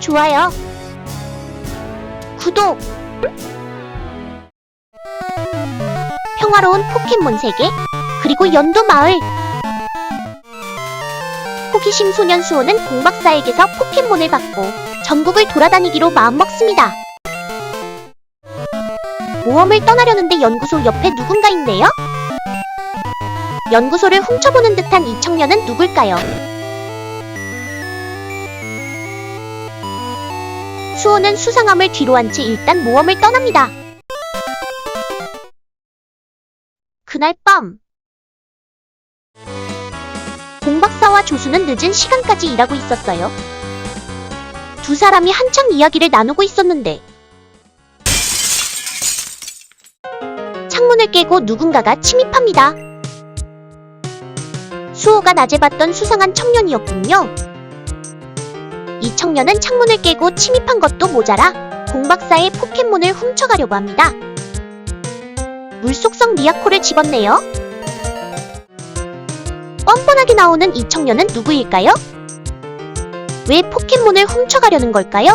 좋아요, 구독. 평화로운 포켓몬 세계, 그리고 연도 마을. 호기심 소년 수호는 공박사에게서 포켓몬을 받고 전국을 돌아다니기로 마음먹습니다. 모험을 떠나려는데 연구소 옆에 누군가 있네요? 연구소를 훔쳐보는 듯한 이 청년은 누굴까요? 수호는 수상함을 뒤로 한 채 일단 모험을 떠납니다. 그날 밤, 공박사와 조수는 늦은 시간까지 일하고 있었어요. 두 사람이 한참 이야기를 나누고 있었는데 창문을 깨고 누군가가 침입합니다. 수호가 낮에 봤던 수상한 청년이었군요. 이 청년은 창문을 깨고 침입한 것도 모자라 공박사의 포켓몬을 훔쳐가려고 합니다. 물속성 리아코를 집었네요. 뻔뻔하게 나오는 이 청년은 누구일까요? 왜 포켓몬을 훔쳐가려는 걸까요?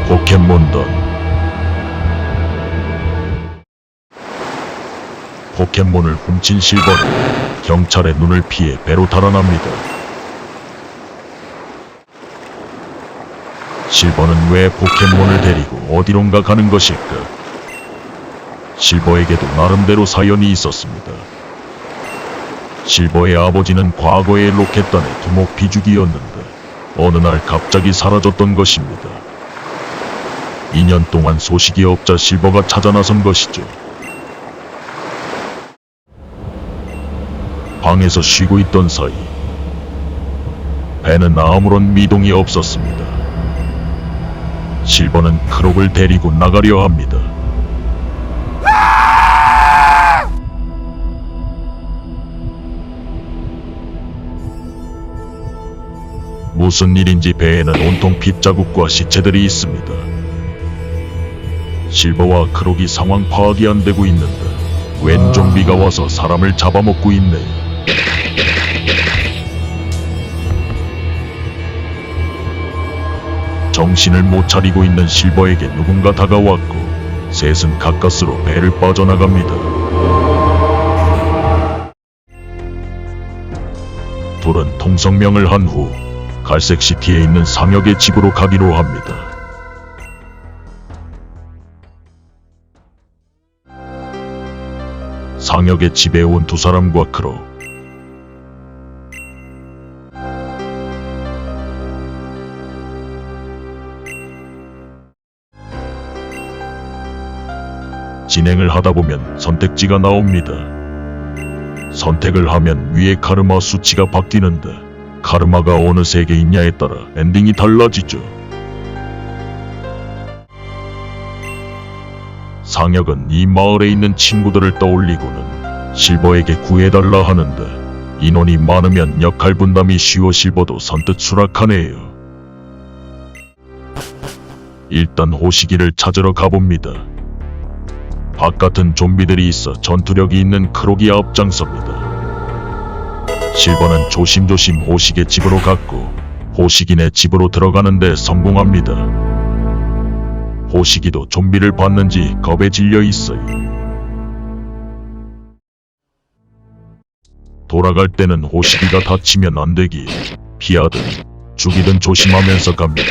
포켓몬던 포켓몬을 훔친 실버는 경찰의 눈을 피해 배로 달아납니다. 실버는 왜 포켓몬을 데리고 어디론가 가는 것일까? 실버에게도 나름대로 사연이 있었습니다. 실버의 아버지는 과거의 로켓단의 두목 비주기였는데 어느 날 갑자기 사라졌던 것입니다. 2년 동안 소식이 없자 실버가 찾아 나선 것이죠. 방에서 쉬고 있던 사이 배는 아무런 미동이 없었습니다. 실버는 크록을 데리고 나가려 합니다. 무슨 일인지 배에는 온통 핏자국과 시체들이 있습니다. 실버와 크록이 상황 파악이 안 되고 있는데 웬 좀비가 와서 사람을 잡아먹고 있네요. 정신을 못 차리고 있는 실버에게 누군가 다가왔고 셋은 가까스로 배를 빠져나갑니다. 둘은 통성명을 한 후 갈색시티에 있는 상혁의 집으로 가기로 합니다. 상혁의 집에 온 두 사람과 크록. 진행을 하다 보면 선택지가 나옵니다. 선택을 하면 위에 카르마 수치가 바뀌는데 카르마가 어느 세계에 있냐에 따라 엔딩이 달라지죠. 상혁은 이 마을에 있는 친구들을 떠올리고는 실버에게 구해달라 하는데 인원이 많으면 역할 분담이 쉬워 실버도 선뜻 수락하네요. 일단 호시기를 찾으러 가봅니다. 바깥은 좀비들이 있어 전투력이 있는 크록이 앞장섭니다. 실버는 조심조심 호식의 집으로 갔고 호식이네 집으로 들어가는데 성공합니다. 호식이도 좀비를 봤는지 겁에 질려 있어요. 돌아갈 때는 호식이가 다치면 안 되기에 피하든 죽이든 조심하면서 갑니다.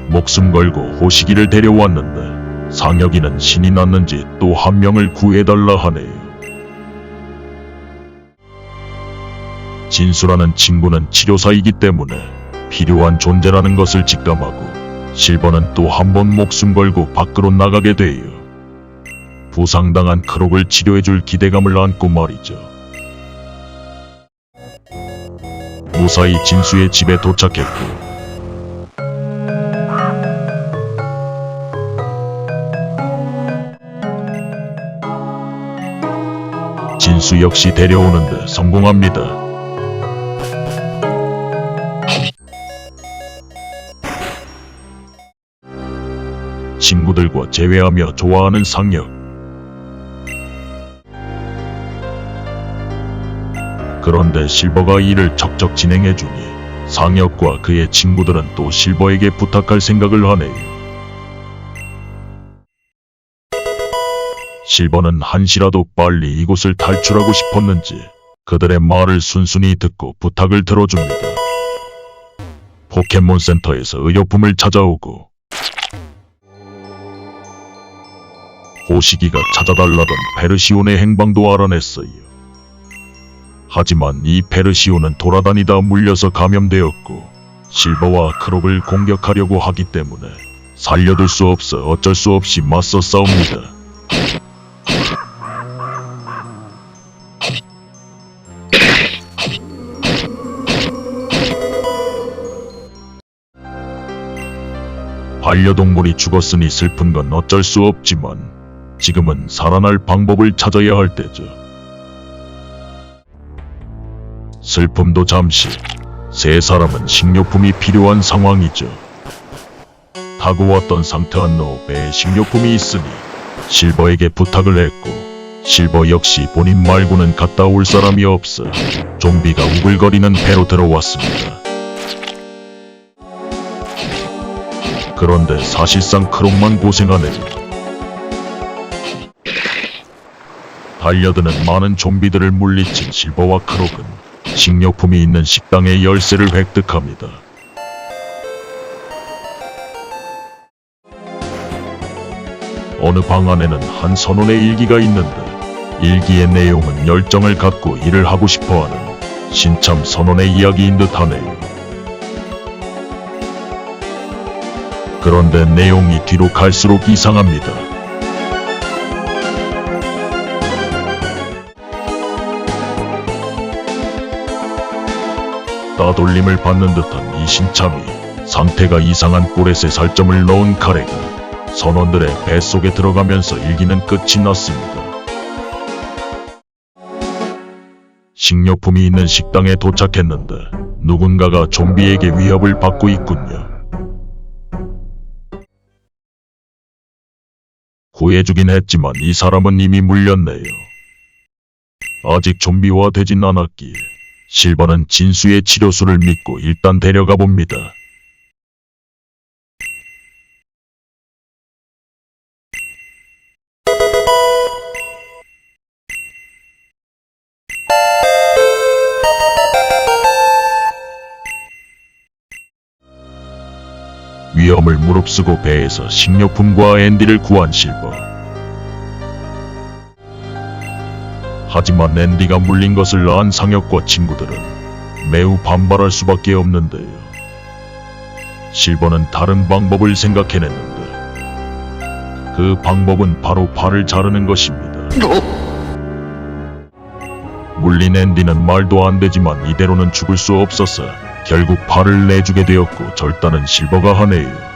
목숨 걸고 호식이를 데려왔는데 상혁이는 신이 났는지 또 한 명을 구해달라 하네요. 진수라는 친구는 치료사이기 때문에 필요한 존재라는 것을 직감하고 실버는 또 한 번 목숨 걸고 밖으로 나가게 돼요. 부상당한 크록을 치료해줄 기대감을 안고 말이죠. 무사히 진수의 집에 도착했고 진수 역시 데려오는데 성공합니다. 친구들과 재회하며 좋아하는 상혁. 그런데 실버가 일을 척척 진행해주니 상혁과 그의 친구들은 또 실버에게 부탁할 생각을 하네요. 실버는 한시라도 빨리 이곳을 탈출하고 싶었는지 그들의 말을 순순히 듣고 부탁을 들어줍니다. 포켓몬 센터에서 의료품을 찾아오고 호시기가 찾아달라던 페르시온의 행방도 알아냈어요. 하지만 이 페르시온은 돌아다니다 물려서 감염되었고 실버와 크록을 공격하려고 하기 때문에 살려둘 수 없어 어쩔 수 없이 맞서 싸웁니다. 반려동물이 죽었으니 슬픈 건 어쩔 수 없지만 지금은 살아날 방법을 찾아야 할 때죠. 슬픔도 잠시, 세 사람은 식료품이 필요한 상황이죠. 타고 왔던 상태한 노 배에 식료품이 있으니 실버에게 부탁을 했고 실버 역시 본인 말고는 갔다 올 사람이 없어 좀비가 우글거리는 배로 들어왔습니다. 그런데 사실상 크록만 고생하네요. 달려드는 많은 좀비들을 물리친 실버와 크록은 식료품이 있는 식당의 열쇠를 획득합니다. 어느 방 안에는 한 선원의 일기가 있는데 일기의 내용은 열정을 갖고 일을 하고 싶어하는 신참 선원의 이야기인 듯하네요. 그런데 내용이 뒤로 갈수록 이상합니다. 따돌림을 받는 듯한 이 신참이 상태가 이상한 뽀렛에 살점을 넣은 카레가 선원들의 뱃속에 들어가면서 일기는 끝이 났습니다. 식료품이 있는 식당에 도착했는데 누군가가 좀비에게 위협을 받고 있군요. 구해주긴 했지만 이 사람은 이미 물렸네요. 아직 좀비화 되진 않았기에 실버는 진수의 치료술을 믿고 일단 데려가 봅니다. 위험을 무릅쓰고 배에서 식료품과 앤디를 구한 실버. 하지만 앤디가 물린 것을 안 상혁과 친구들은 매우 반발할 수밖에 없는데요. 실버는 다른 방법을 생각해냈는데 그 방법은 바로 발을 자르는 것입니다. 물린 앤디는 말도 안 되지만 이대로는 죽을 수 없어서 결국 발을 내주게 되었고 절단은 실버가 하네요.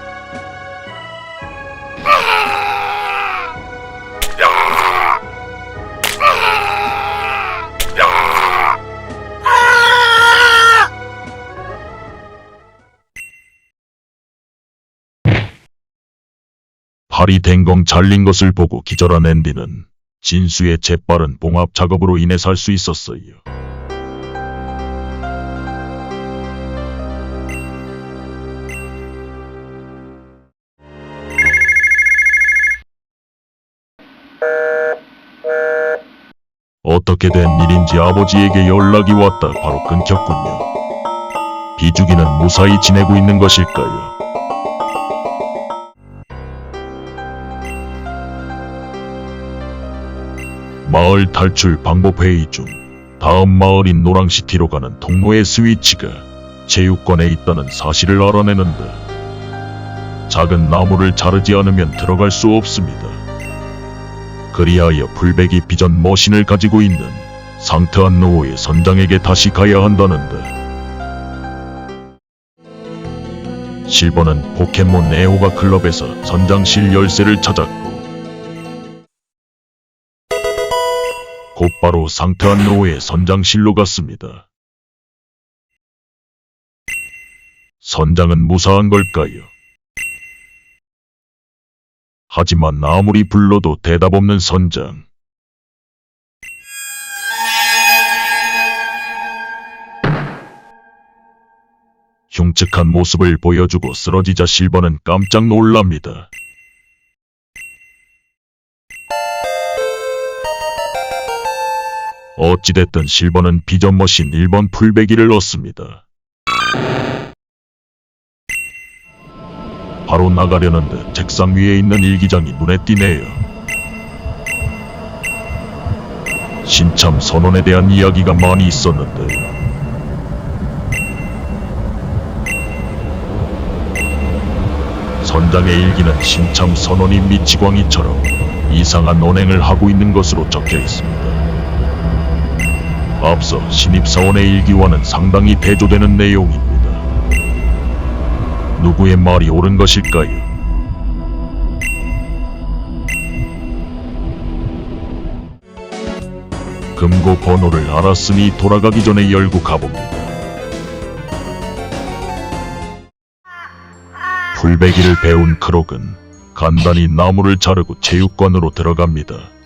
팔이 댕공 잘린 것을 보고 기절한 앤디는 진수의 재빠른 봉합 작업으로 인해 살 수 있었어요. 어떻게 된 일인지 아버지에게 연락이 왔다 바로 끊겼군요. 비주기는 무사히 지내고 있는 것일까요? 마을 탈출 방법 회의 중 다음 마을인 노랑시티로 가는 통로의 스위치가 체육관에 있다는 사실을 알아내는데 작은 나무를 자르지 않으면 들어갈 수 없습니다. 그리하여 풀베기 비전 머신을 가지고 있는 상트한 노호의 선장에게 다시 가야 한다는데 실버는 포켓몬 애호가 클럽에서 선장실 열쇠를 찾았고 곧바로 상태한 노예 선장실로 갔습니다. 선장은 무사한 걸까요? 하지만 아무리 불러도 대답 없는 선장. 흉측한 모습을 보여주고 쓰러지자 실버는 깜짝 놀랍니다. 어찌됐든 실버는 비전 머신 1번 풀베기를 얻습니다. 바로 나가려는 듯 책상 위에 있는 일기장이 눈에 띄네요. 신참 선원에 대한 이야기가 많이 있었는데요. 선장의 일기는 신참 선원이 미치광이처럼 이상한 언행을 하고 있는 것으로 적혀 있습니다. 앞서 신입사원의 일기와는 상당히 대조되는 내용입니다. 누구의 말이 옳은 것일까요? 금고 번호를 알았으니 돌아가기 전에 열고 가봅니다. 풀베기를 배운 크록은 간단히 나무를 자르고 체육관으로 들어갑니다.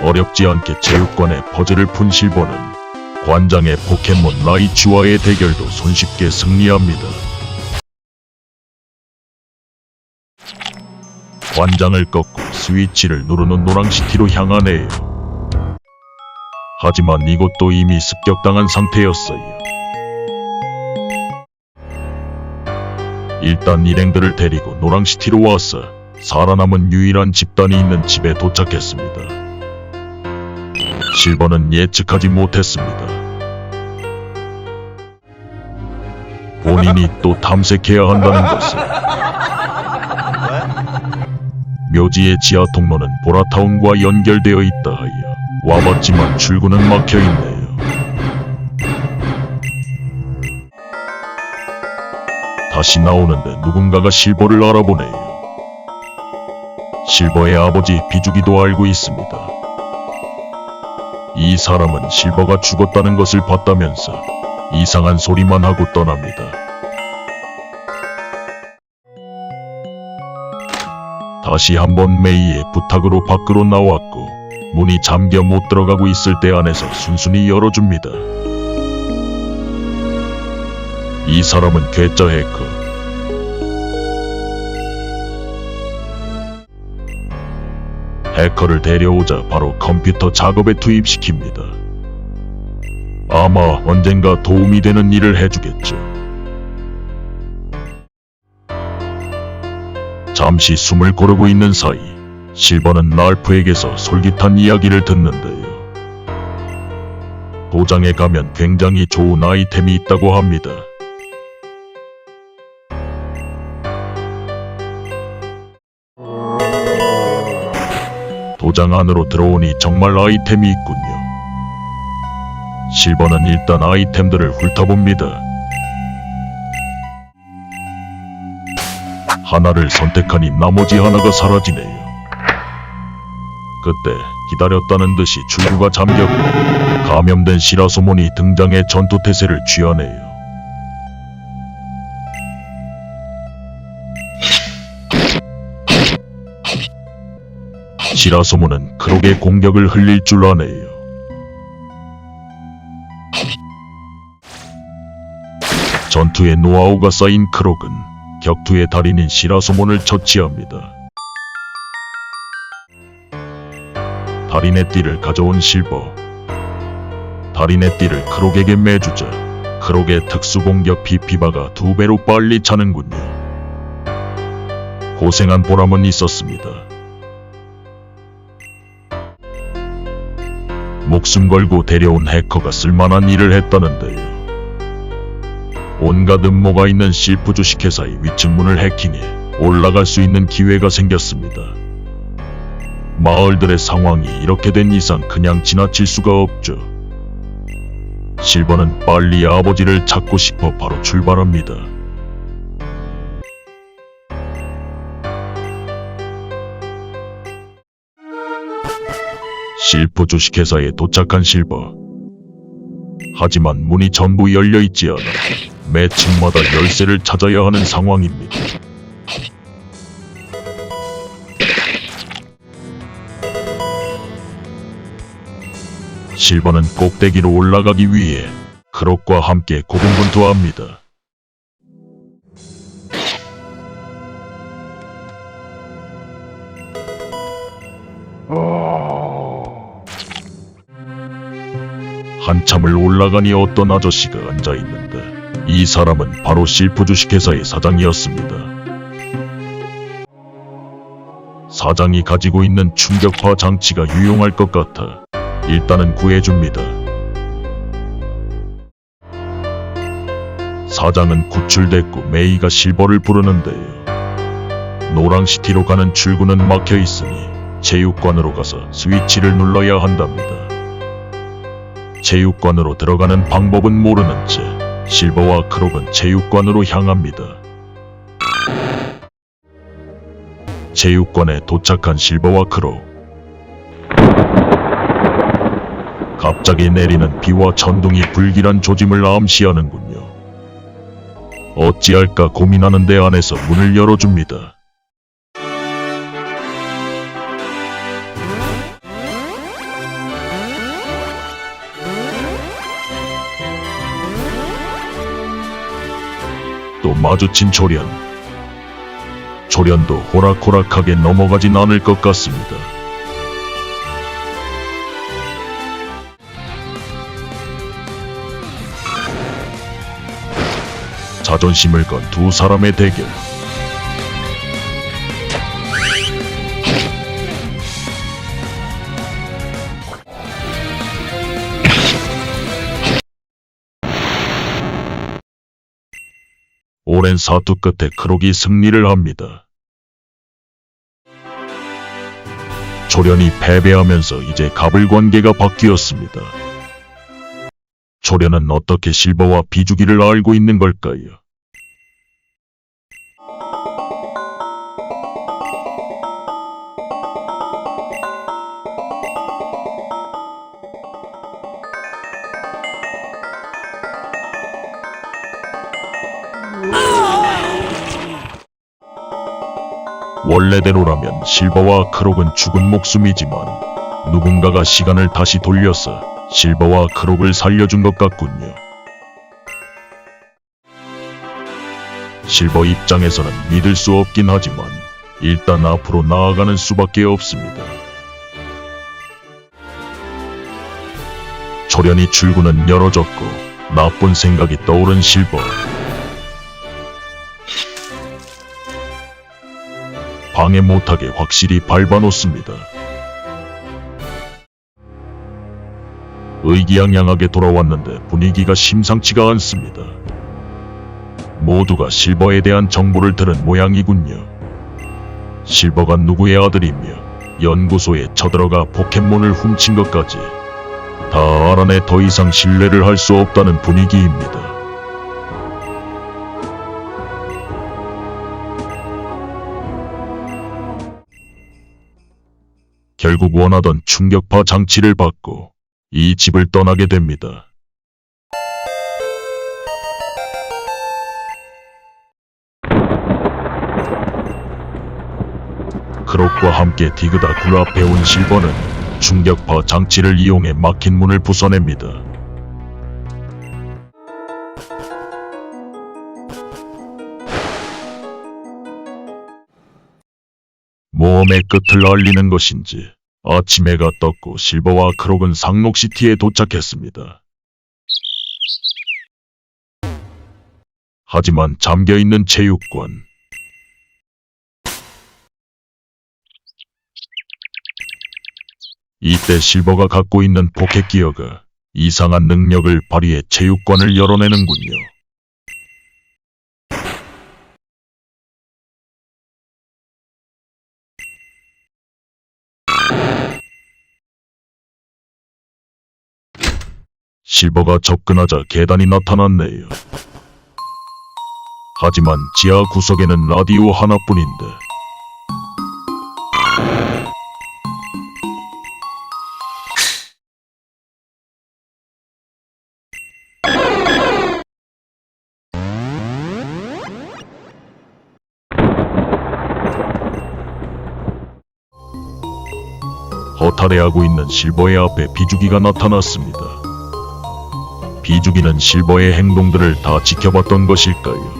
어렵지 않게 체육관에 퍼즐을 푼 실버는 관장의 포켓몬 라이츄와의 대결도 손쉽게 승리합니다. 관장을 꺾고 스위치를 누르는 노랑시티로 향하네요. 하지만 이곳도 이미 습격당한 상태였어요. 일단 일행들을 데리고 노랑시티로 와서 살아남은 유일한 집단이 있는 집에 도착했습니다. 실버는 예측하지 못했습니다. 본인이 또 탐색해야 한다는 것을. 묘지의 지하 통로는 보라타운과 연결되어 있다 하여 와봤지만 출구는 막혀있네요. 다시 나오는데 누군가가 실버를 알아보네요. 실버의 아버지 비주기도 알고 있습니다. 이 사람은 실버가 죽었다는 것을 봤다면서 이상한 소리만 하고 떠납니다. 다시 한번 메이의 부탁으로 밖으로 나왔고 문이 잠겨 못 들어가고 있을 때 안에서 순순히 열어줍니다. 이 사람은 괴짜 해커. 해커를 데려오자 바로 컴퓨터 작업에 투입시킵니다. 아마 언젠가 도움이 되는 일을 해주겠죠. 잠시 숨을 고르고 있는 사이 실버는 랄프에게서 솔깃한 이야기를 듣는데요. 도장에 가면 굉장히 좋은 아이템이 있다고 합니다. 도장 안으로 들어오니 정말 아이템이 있군요. 실버는 일단 아이템들을 훑어봅니다. 하나를 선택하니 나머지 하나가 사라지네요. 그때 기다렸다는 듯이 출구가 잠겼고 감염된 시라소몬이 등장해 전투태세를 취하네요. 시라소몬은 크록의 공격을 흘릴 줄 아네요. 전투의 노하우가 쌓인 크록은 격투의 달인인 시라소몬을 처치합니다. 달인의 띠를 가져온 실버. 달인의 띠를 크록에게 매주자 크록의 특수공격 PP바가 2배로 빨리 차는군요. 고생한 보람은 있었습니다. 목숨 걸고 데려온 해커가 쓸만한 일을 했다는데요. 온갖 음모가 있는 실프 주식회사의 위층문을 해킹해 올라갈 수 있는 기회가 생겼습니다. 마을들의 상황이 이렇게 된 이상 그냥 지나칠 수가 없죠. 실버는 빨리 아버지를 찾고 싶어 바로 출발합니다. 실프 주식회사에 도착한 실버. 하지만 문이 전부 열려 있지 않아 매 층마다 열쇠를 찾아야 하는 상황입니다. 실버는 꼭대기로 올라가기 위해 크록과 함께 고군분투합니다. 한참을 올라가니 어떤 아저씨가 앉아있는데 이 사람은 바로 실프 주식회사의 사장이었습니다. 사장이 가지고 있는 충격파 장치가 유용할 것 같아 일단은 구해줍니다. 사장은 구출됐고 메이가 실버를 부르는데요. 노랑시티로 가는 출구는 막혀있으니 체육관으로 가서 스위치를 눌러야 한답니다. 체육관으로 들어가는 방법은 모르는 채 실버와 크록은 체육관으로 향합니다. 체육관에 도착한 실버와 크록. 갑자기 내리는 비와 천둥이 불길한 조짐을 암시하는군요. 어찌할까 고민하는데 안에서 문을 열어줍니다. 또 마주친 조련. 조련도 호락호락하게 넘어가진 않을 것 같습니다. 자존심을 건 두 사람의 대결. 오랜 사투 끝에 크록이 승리를 합니다. 조련이 패배하면서 이제 갑을 관계가 바뀌었습니다. 조련은 어떻게 실버와 비주기를 알고 있는 걸까요? 원래대로라면 실버와 크록은 죽은 목숨이지만 누군가가 시간을 다시 돌려서 실버와 크록을 살려준 것 같군요. 실버 입장에서는 믿을 수 없긴 하지만 일단 앞으로 나아가는 수밖에 없습니다. 조련이 출구는 열어줬고 나쁜 생각이 떠오른 실버. 방해 못하게 확실히 밟아놓습니다. 의기양양하게 돌아왔는데 분위기가 심상치가 않습니다. 모두가 실버에 대한 정보를 들은 모양이군요. 실버가 누구의 아들이며 연구소에 쳐들어가 포켓몬을 훔친 것까지 다 알아내 더 이상 신뢰를 할 수 없다는 분위기입니다. 결국 원하던 충격파 장치를 받고 이 집을 떠나게 됩니다. 크록과 함께 디그다 굴 앞에 온 실버는 충격파 장치를 이용해 막힌 문을 부숴냅니다. 모험의 끝을 알리는 것인지 아침 해가 떴고 실버와 크록은 상록시티에 도착했습니다. 하지만 잠겨있는 체육관. 이때 실버가 갖고 있는 포켓기어가 이상한 능력을 발휘해 체육관을 열어내는군요. 실버가 접근하자 계단이 나타났네요. 하지만 지하 구석에는 라디오 하나뿐인데 허탈해하고 있는 실버의 앞에 비주기가 나타났습니다. 비주기는 실버의 행동들을 다 지켜봤던 것일까요?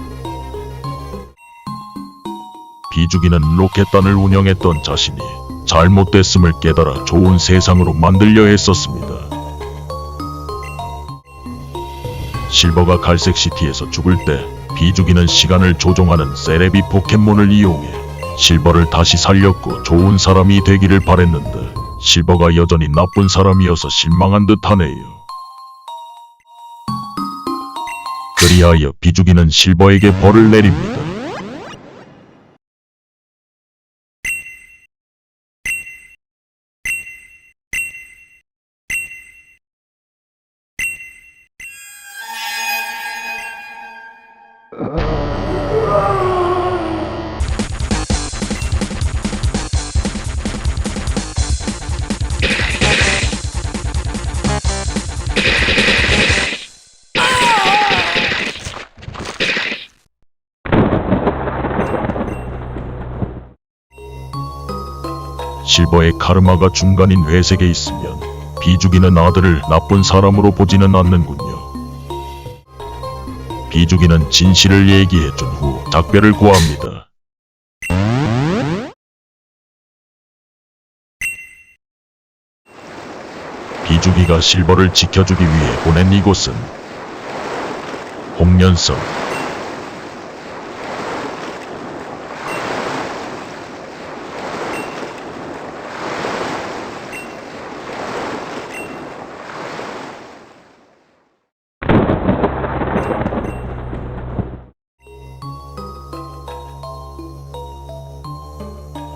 비주기는 로켓단을 운영했던 자신이 잘못됐음을 깨달아 좋은 세상으로 만들려 했었습니다. 실버가 갈색시티에서 죽을 때 비주기는 시간을 조종하는 세레비 포켓몬을 이용해 실버를 다시 살렸고 좋은 사람이 되기를 바랬는데 실버가 여전히 나쁜 사람이어서 실망한 듯하네요. 그리하여 비주기는 실버에게 벌을 내립니다. 실버의 카르마가 중간인 회색에 있으면 비주기는 아들을 나쁜 사람으로 보지는 않는군요. 비주기는 진실을 얘기해준 후 작별을 고합니다. 비주기가 실버를 지켜주기 위해 보낸 이곳은 홍련성.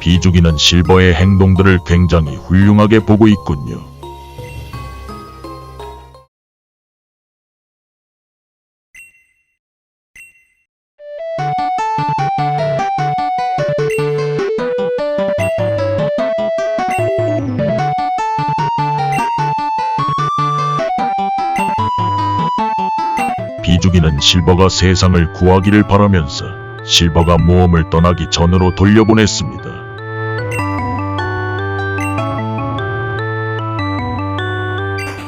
비주기는 실버의 행동들을 굉장히 훌륭하게 보고 있군요. 비주기는 실버가 세상을 구하기를 바라면서 실버가 모험을 떠나기 전으로 돌려보냈습니다.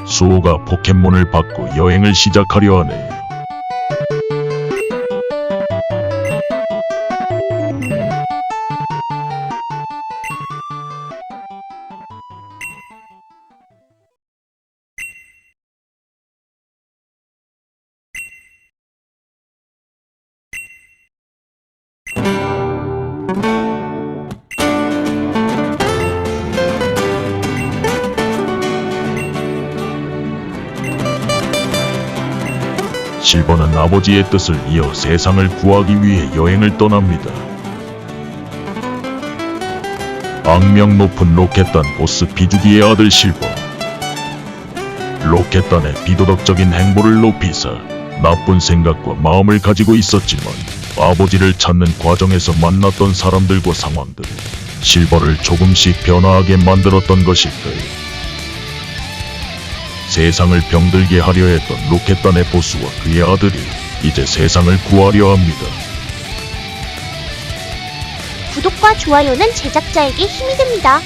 수호가 포켓몬을 받고 여행을 시작하려 하네요. 실버는 아버지의 뜻을 이어 세상을 구하기 위해 여행을 떠납니다. 악명 높은 로켓단 보스 비주기의 아들 실버. 로켓단의 비도덕적인 행보를 높이사 나쁜 생각과 마음을 가지고 있었지만 아버지를 찾는 과정에서 만났던 사람들과 상황들은 실버를 조금씩 변화하게 만들었던 것일까요? 세상을 병들게 하려 했던 로켓단의 보스와 그의 아들이 이제 세상을 구하려 합니다. 구독과 좋아요는 제작자에게 힘이 됩니다.